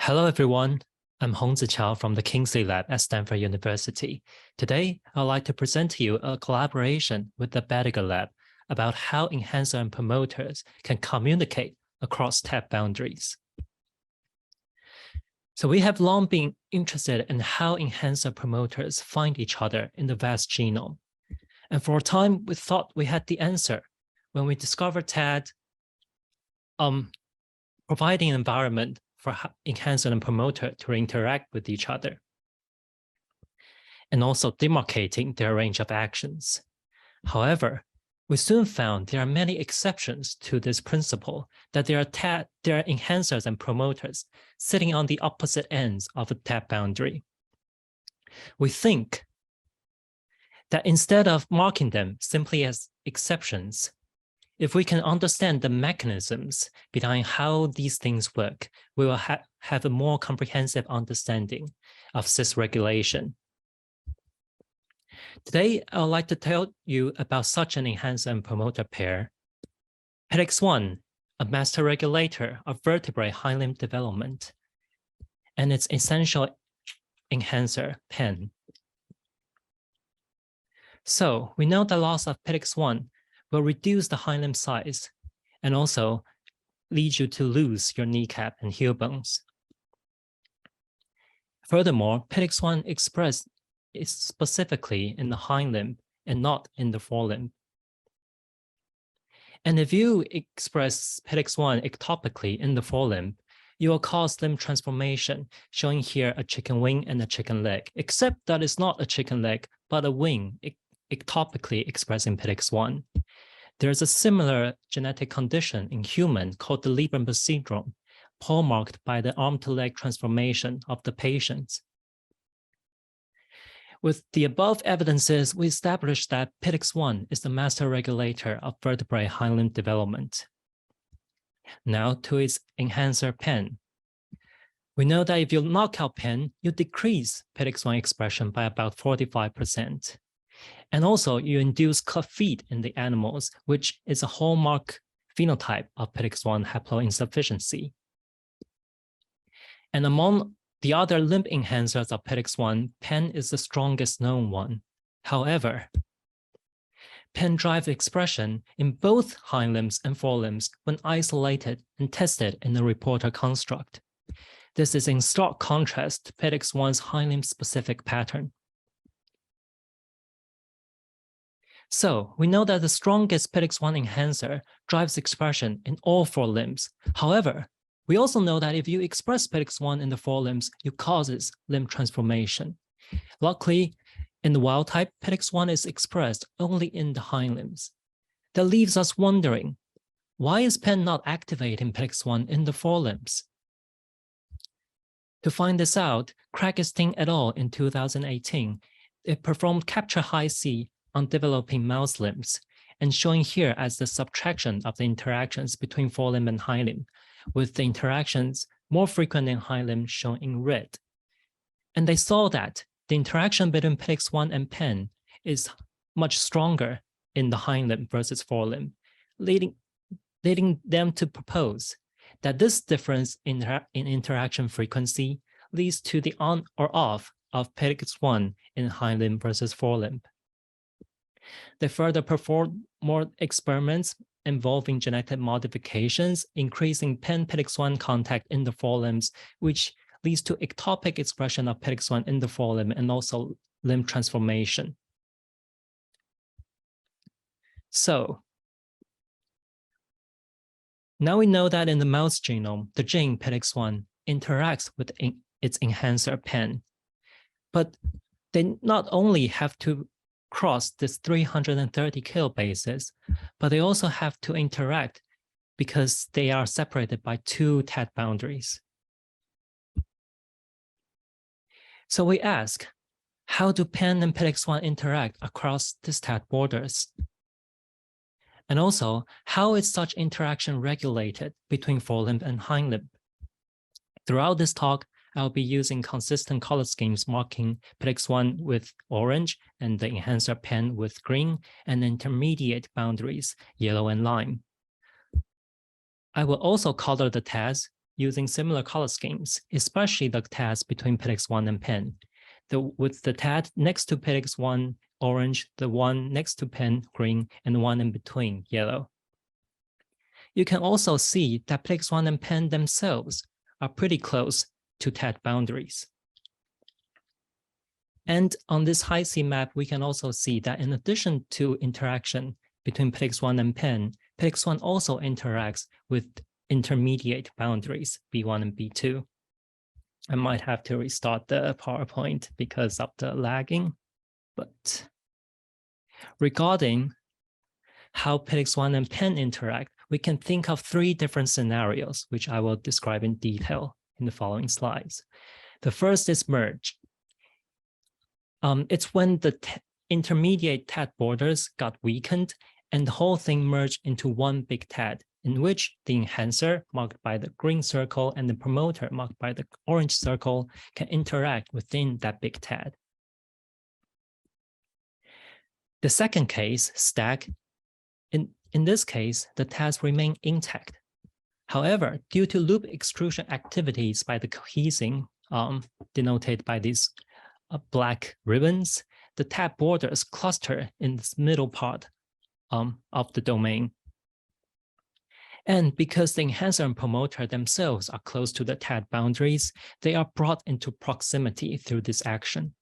Hello, everyone. I'm TzuChiao from the Kingsley Lab at Stanford University. Today, I'd like to present to you a collaboration with the Bediger Lab about how enhancer and promoters can communicate across TAP boundaries. So we have long been interested in how enhancer promoters find each other in the vast genome. And for a time, we thought we had the answer when we discovered that providing an environment for enhancer and promoter to interact with each other, and also demarcating their range of actions. However, we soon found there are many exceptions to this principle, that there are enhancers and promoters sitting on the opposite ends of a TAP boundary. We think that instead of marking them simply as exceptions, if we can understand the mechanisms behind how these things work, we will have a more comprehensive understanding of cis-regulation. Today, I would like to tell you about such an enhancer and promoter pair. Pitx1, a master regulator of vertebrate hind limb development, and its essential enhancer, PEN. So we know the loss of Pitx1 will reduce the hind limb size and also lead you to lose your kneecap and heel bones. Furthermore, Pitx1 expressed is specifically in the hind limb and not in the forelimb. And if you express Pitx1 ectopically in the forelimb, you will cause limb transformation, showing here a chicken wing and a chicken leg, except that it's not a chicken leg, but a wing ectopically expressing Pitx1. There's a similar genetic condition in human called the Lieberman syndrome, hallmarked by the arm-to-leg transformation of the patients. With the above evidences, we established that Pitx1 is the master regulator of vertebrate hind limb development. Now to its enhancer PEN. We know that if you knock out PEN, you decrease Pitx1 expression by about 45%. And also, you induce club feet in the animals, which is a hallmark phenotype of Pitx1 haploinsufficiency. And among the other limb enhancers of Pitx1, PEN is the strongest known one. However, PEN drives expression in both hind limbs and forelimbs when isolated and tested in the reporter construct. This is in stark contrast to Pitx1's hind limb specific pattern. So we know that the strongest Pitx1 enhancer drives expression in all four limbs. However, we also know that if you express Pitx1 in the forelimbs, it causes limb transformation. Luckily, in the wild type, Pitx1 is expressed only in the hind limbs. That leaves us wondering, why is PEN not activating Pitx1 in the forelimbs? To find this out, Kragestein et al. In 2018, they performed capture high C on developing mouse limbs, and showing here as the subtraction of the interactions between forelimb and hind limb, with the interactions more frequent in hind limb shown in red. And they saw that the interaction between Pitx1 and PEN is much stronger in the hind limb versus forelimb, leading them to propose that this difference in interaction frequency leads to the on or off of Pitx1 in hind limb versus forelimb. They further performed more experiments involving genetic modifications, increasing PEN-Pitx1 contact in the forelimbs, which leads to ectopic expression of Pitx1 in the forelimb and also limb transformation. So now we know that in the mouse genome, the gene Pitx1 interacts with its enhancer PEN, but they not only have to cross this 330 kilobases, but they also have to interact because they are separated by two TAT boundaries. So we ask, how do PEN and Pitx1 interact across these TAT borders? And also, how is such interaction regulated between forelimb and hind limb? Throughout this talk, I'll be using consistent color schemes marking Pitx1 with orange and the enhancer PEN with green and intermediate boundaries, yellow and lime. I will also color the TAs using similar color schemes, especially the tags between Pitx1 and pen. With the tag next to Pitx1 orange, the one next to pen green, and the one in between yellow. You can also see that Pitx1 and pen themselves are pretty close to tag boundaries. And on this high C map, we can also see that in addition to interaction between Pitx1 and pen, Pitx1 also interacts with intermediate boundaries, B1 and B2. I might have to restart the PowerPoint because of the lagging, but regarding how Pitx1 and pen interact, we can think of 3 different scenarios, which I will describe in detail in the following slides. The first is merge. It's when the intermediate tag borders got weakened and the whole thing merged into one big tag, in which the enhancer, marked by the green circle, and the promoter, marked by the orange circle, can interact within that big tag. The second case, stack, in this case, the tags remain intact. However, due to loop extrusion activities by the cohesing, denoted by these black ribbons, the tag borders cluster in this middle part of the domain. And because the enhancer and promoter themselves are close to the tag boundaries, they are brought into proximity through this action.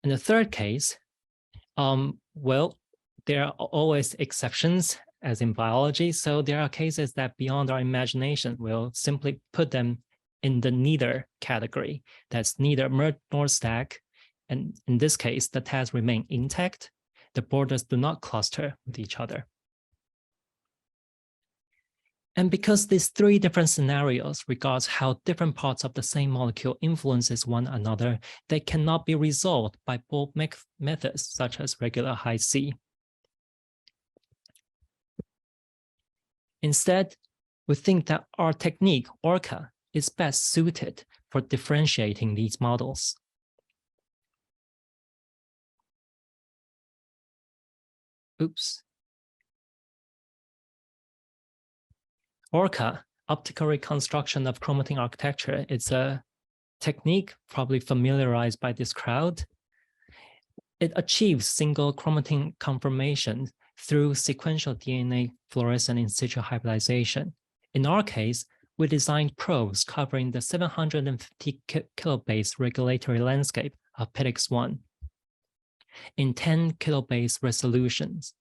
In the third case, well, there are always exceptions, as in biology. So there are cases that beyond our imagination will simply put them in the neither category. That's neither merge nor stack. And in this case, the tags remain intact. The borders do not cluster with each other. And because these 3 different scenarios regards how different parts of the same molecule influences one another, they cannot be resolved by both methods, such as regular high C. Instead, we think that our technique, ORCA, is best suited for differentiating these models. Oops. ORCA, optical reconstruction of chromatin architecture, is a technique probably familiarized by this crowd. It achieves single chromatin conformation through sequential DNA fluorescent in situ hybridization. In our case, we designed probes covering the 750 kilobase regulatory landscape of Pitx1 in 10 kilobase resolutions.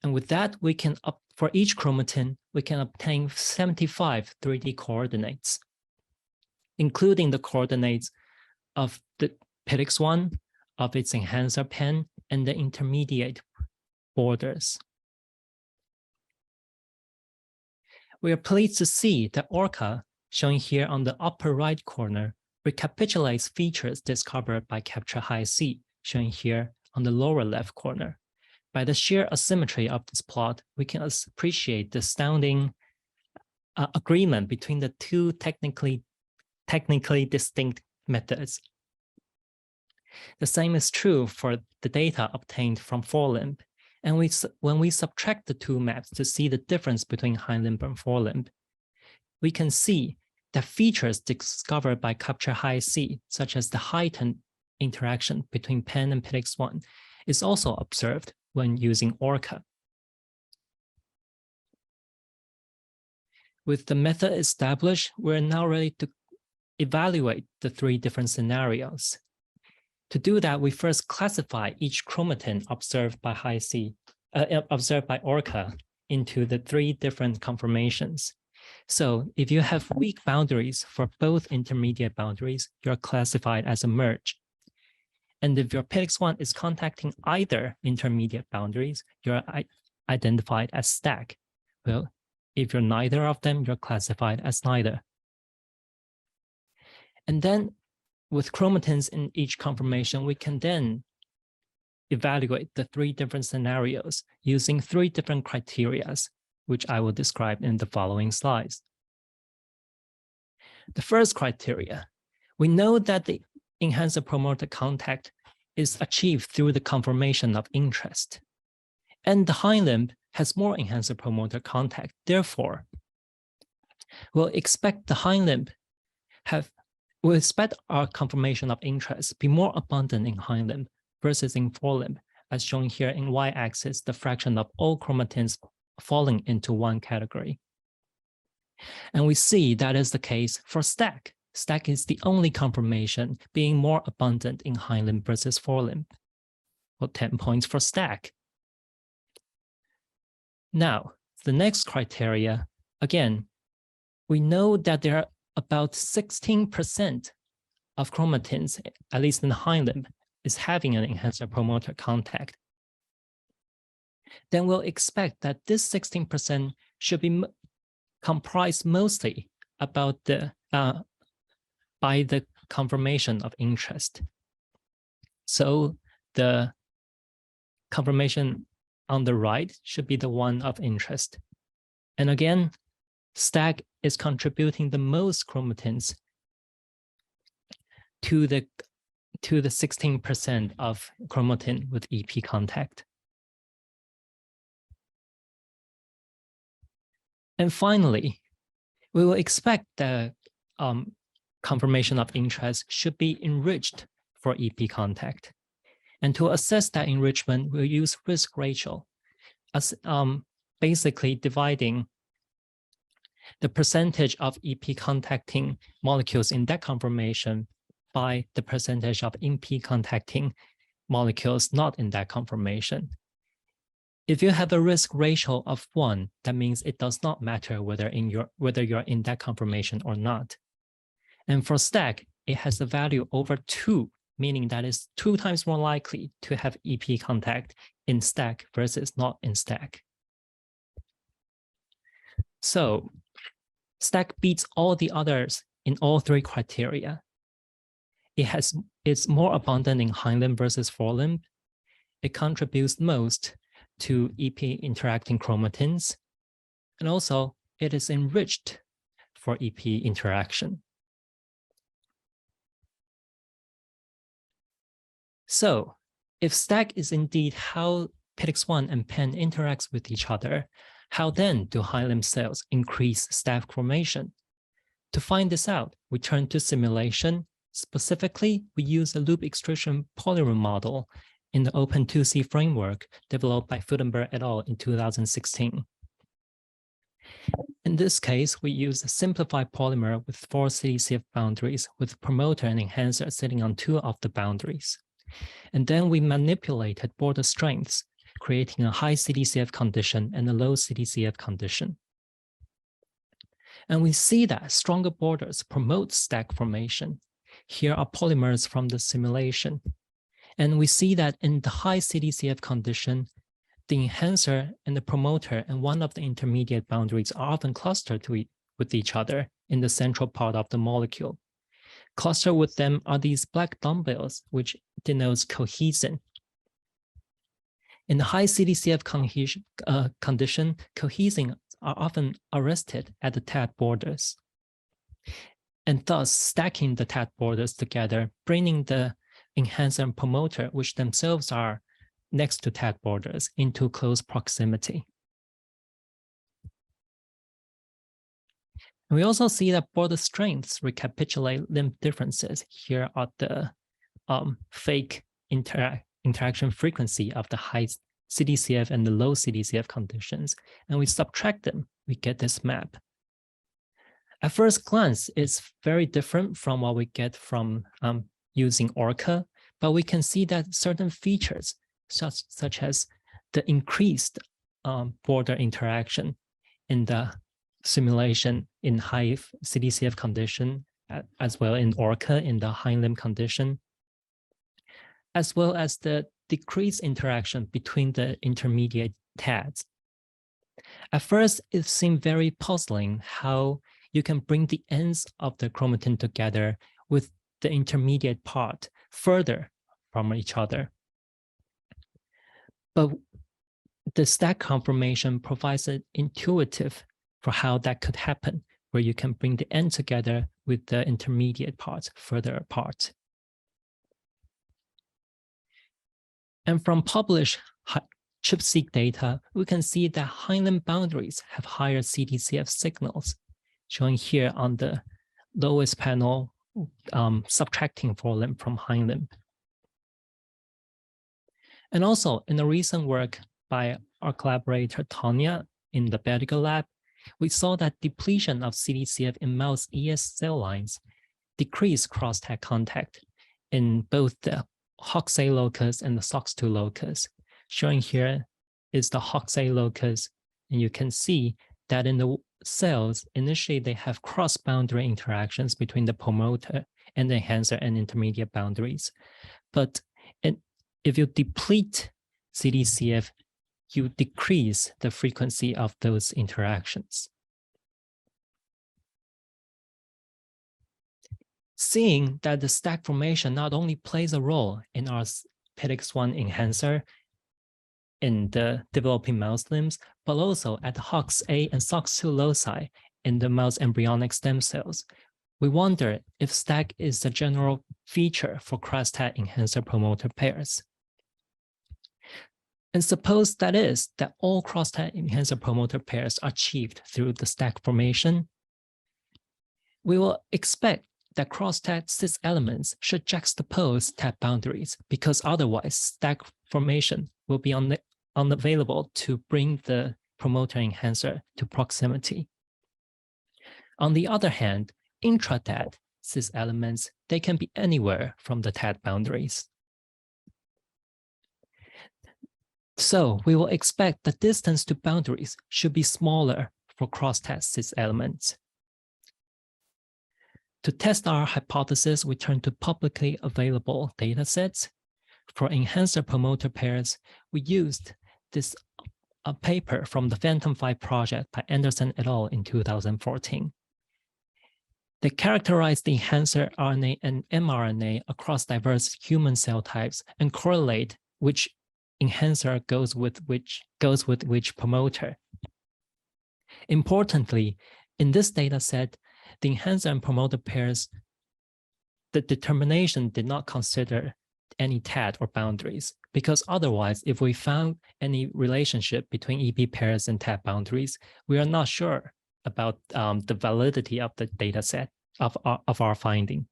And with that, we can for each chromatin, we can obtain 75 3D coordinates, including the coordinates of the Pitx1, of its enhancer pen, and the intermediate borders. We are pleased to see that ORCA, shown here on the upper right corner, recapitulates features discovered by capture high C, shown here on the lower left corner. By the sheer asymmetry of this plot, we can appreciate the astounding agreement between the 2 technically distinct methods. The same is true for the data obtained from forelimb. And when we subtract the 2 maps to see the difference between hindlimb and forelimb, we can see that features discovered by capture high C, such as the heightened interaction between pen and Pitx1, is also observed when using ORCA. With the method established, we're now ready to evaluate the 3 different scenarios. To do that, we first classify each chromatin observed by ORCA into the 3 different conformations. So if you have weak boundaries for both intermediate boundaries, you're classified as a merge. And if your Pitx1 is contacting either intermediate boundaries, you're identified as stack. Well, if you're neither of them, you're classified as neither. And then with chromatins in each conformation, we can then evaluate the 3 different scenarios using 3 different criteria, which I will describe in the following slides. The first criteria, we know that the enhancer-promoter contact is achieved through the conformation of interest. And the hindlimb has more enhancer promoter contact. Therefore, we'll expect the hind limb we'll expect our conformation of interest be more abundant in hind limb versus in forelimb, as shown here in y-axis, the fraction of all chromatins falling into one category. And we see that is the case for stack. Stack is the only conformation being more abundant in hind limb versus forelimb. Well, 10 points for stack. Now, the next criteria, again, we know that there are about 16% of chromatins, at least in the hind limb, is having an enhancer promoter contact. Then we'll expect that this 16% should be comprised mostly about by the conformation of interest. So the conformation on the right should be the one of interest. And again, stack is contributing the most chromatins to the 16% of chromatin with EP contact. And finally, we will expect the conformation of interest should be enriched for EP contact. And to assess that enrichment, we'll use risk ratio as basically dividing the percentage of EP contacting molecules in that conformation by the percentage of EP contacting molecules not in that conformation. If you have a risk ratio of 1, that means it does not matter whether you're in that conformation or not. And for stack, it has a value over 2, meaning that it's 2 times more likely to have EP contact in stack versus not in stack. So stack beats all the others in all 3 criteria. It's more abundant in hind limb versus forelimb. It contributes most to EP interacting chromatins. And also, it is enriched for EP interaction. So if stack is indeed how Pitx1 and PEN interacts with each other, how then do hind limb cells increase stack formation? To find this out, we turn to simulation. Specifically, we use a loop extrusion polymer model in the Open2C framework developed by Fudenberg et al. In 2016. In this case, we use a simplified polymer with 4 CDCF boundaries with promoter and enhancer sitting on 2 of the boundaries. And then we manipulated border strengths, creating a high CDCF condition and a low CDCF condition. And we see that stronger borders promote stack formation. Here are polymers from the simulation. And we see that in the high CDCF condition, the enhancer and the promoter and one of the intermediate boundaries are often clustered with each other in the central part of the molecule. Clustered with them are these black dumbbells, which denotes cohesin. In the high CDCF condition, cohesin are often arrested at the TAT borders. And thus stacking the TAT borders together, bringing the enhancer and promoter, which themselves are next to TAT borders, into close proximity. And we also see that border strengths recapitulate limb differences. Here are the fake interaction frequency of the high CDCF and the low CDCF conditions. And we subtract them, we get this map. At first glance, it's very different from what we get from using ORCA, but we can see that certain features, such as the increased border interaction in the simulation in high CDCF condition, as well in ORCA in the hind limb condition, as well as the decreased interaction between the intermediate TADs. At first, it seemed very puzzling how you can bring the ends of the chromatin together with the intermediate part further from each other. But the stack conformation provides an intuitive for how that could happen, where you can bring the end together with the intermediate parts further apart. And from published ChIP-seq data, we can see that hindlimb boundaries have higher CTCF signals, showing here on the lowest panel, subtracting forelimb from hindlimb. And also in the recent work by our collaborator Tanya in the Bediger lab, we saw that depletion of CTCF in mouse ES cell lines decreased cross-tag contact in both the Hoxsey locus and the SOX2 locus. Showing here is the Hoxsey locus, and you can see that in the cells, initially they have cross-boundary interactions between the promoter and the enhancer and intermediate boundaries. But if you deplete CTCF, you decrease the frequency of those interactions. Seeing that the stack formation not only plays a role in our Pitx1 enhancer in the developing mouse limbs, but also at the Hoxa and SOX2 loci in the mouse embryonic stem cells, we wonder if stack is a general feature for cross-tag enhancer-promoter pairs. And suppose that all cross-tag enhancer-promoter pairs are achieved through the stack formation, we will expect that cross-tag cis elements should juxtapose tag boundaries, because otherwise stack formation will be unavailable to bring the promoter enhancer to proximity. On the other hand, intra-tag cis elements, they can be anywhere from the tag boundaries. So we will expect the distance to boundaries should be smaller for cross-tag cis elements. To test our hypothesis, we turn to publicly available datasets. For enhancer-promoter pairs, we used this paper from the Phantom5 project by Anderson et al. In 2014. They characterized the enhancer RNA and mRNA across diverse human cell types and correlate which enhancer goes with which promoter. Importantly, in this data set, the enhancer and promoter pairs, the determination did not consider any TAD or boundaries, because otherwise, if we found any relationship between EP pairs and TAD boundaries, we are not sure about the validity of the data set of our finding.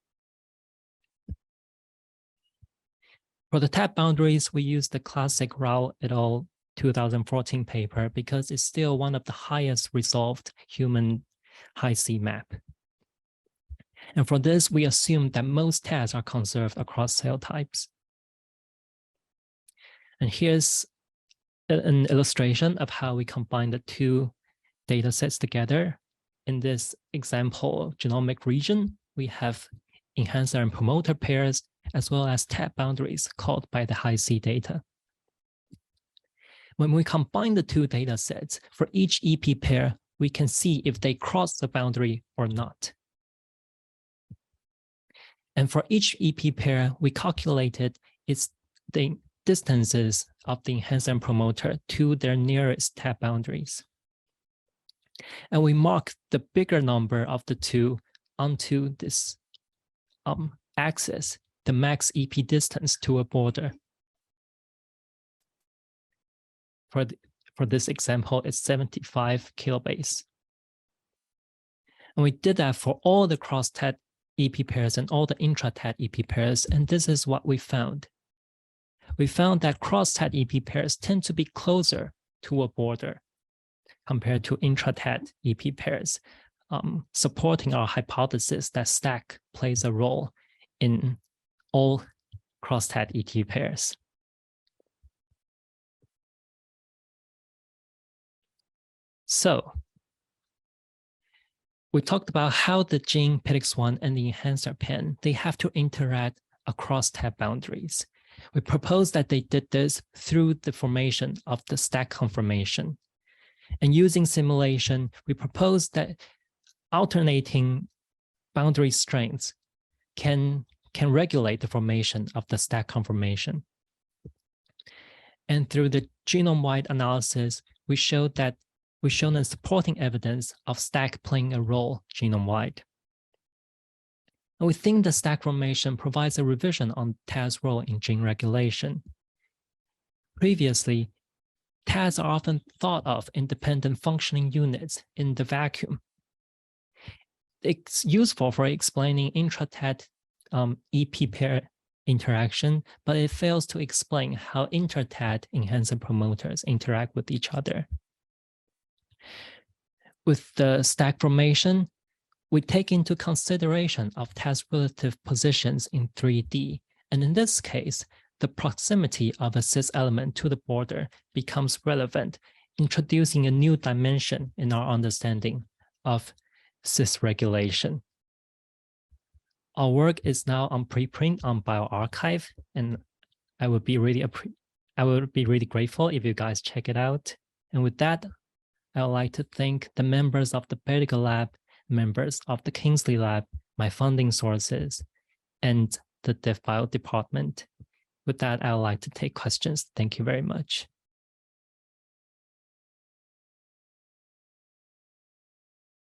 For the TAD boundaries, we use the classic Rao et al. 2014 paper because it's still one of the highest resolved human high-C map. And for this, we assume that most TADs are conserved across cell types. And here's an illustration of how we combine the two data sets together. In this example genomic region, we have enhancer and promoter pairs, as well as TAD boundaries called by the high-C data. When we combine the two data sets, for each EP pair, we can see if they cross the boundary or not. And for each EP pair, we calculated the distances of the enhancer and promoter to their nearest TAD boundaries. And we mark the bigger number of the two onto this axis, the max EP distance to a border. For this example, it's 75 kilobase. And we did that for all the cross-TAD EP pairs and all the intra-TAD EP pairs, and this is what we found. We found that cross-TAD EP pairs tend to be closer to a border compared to intra-TAD EP pairs, supporting our hypothesis that stack plays a role in all cross-TAD EP pairs. So we talked about how the gene Pitx1 and the enhancer pen, they have to interact across TAD boundaries. We proposed that they did this through the formation of the stack conformation. And using simulation, we proposed that alternating boundary strengths can regulate the formation of the stack conformation. And through the genome-wide analysis, we showed a supporting evidence of stack playing a role genome-wide. And we think the stack formation provides a revision on TAD's role in gene regulation. Previously, TADs are often thought of independent functioning units in the vacuum. It's useful for explaining intra-TAD EP pair interaction, but it fails to explain how inter-TAD enhancer promoters interact with each other. With the stack formation, we take into consideration of TAD's relative positions in 3D. And in this case, the proximity of a cis element to the border becomes relevant, introducing a new dimension in our understanding of cis regulation. Our work is now on preprint on bioRxiv, and I would be really grateful if you guys check it out. And with that, I would like to thank the members of the Pedicle Lab, members of the Kingsley Lab, my funding sources, and the DevBio department. With that, I would like to take questions. Thank you very much.